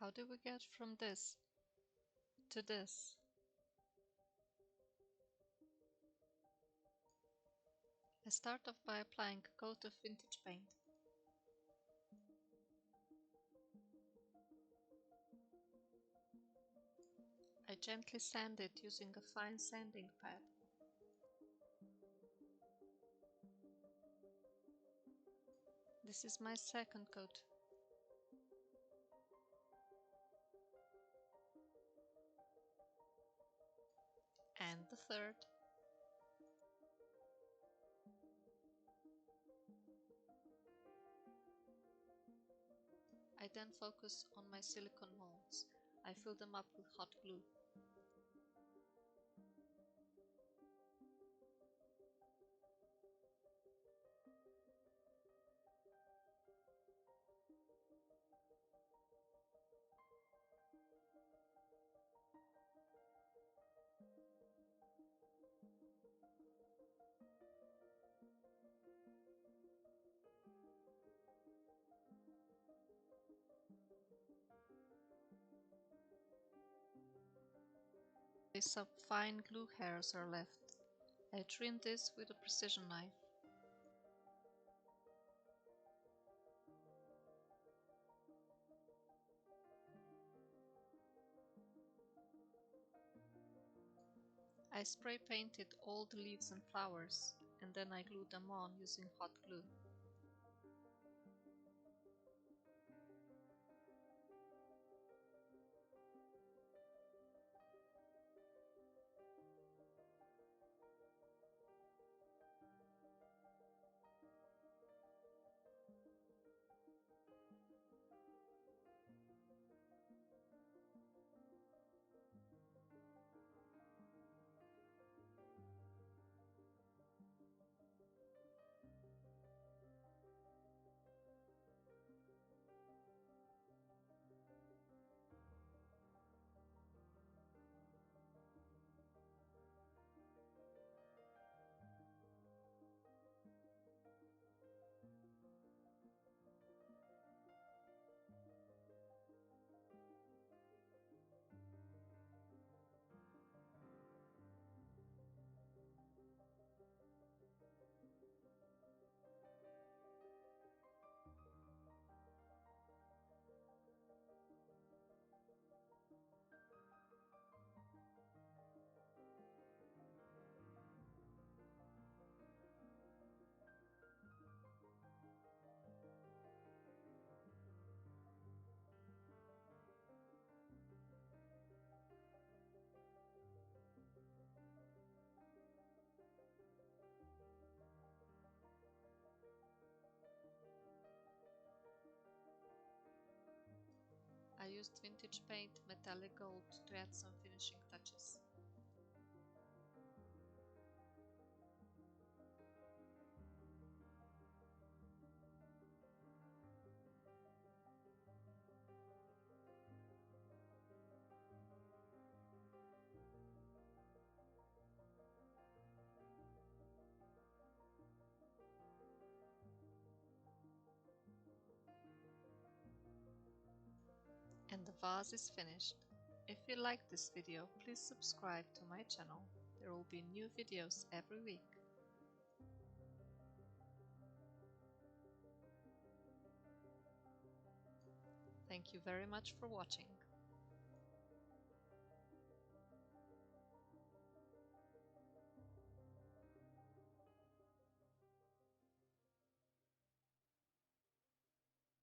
How do we get from this to this? I start off by applying a coat of vintage paint. I gently sand it using a fine sanding pad. This is my second coat. And the third. I then focus on my silicone molds. I fill them up with hot glue. Some fine glue hairs are left. I trim this with a precision knife. I spray painted all the leaves and flowers, and then I glue them on using hot glue. I used vintage paint metallic gold to add some finishing touches. And the vase is finished. If you liked this video, please subscribe to my channel. There will be new videos every week. Thank you very much for watching.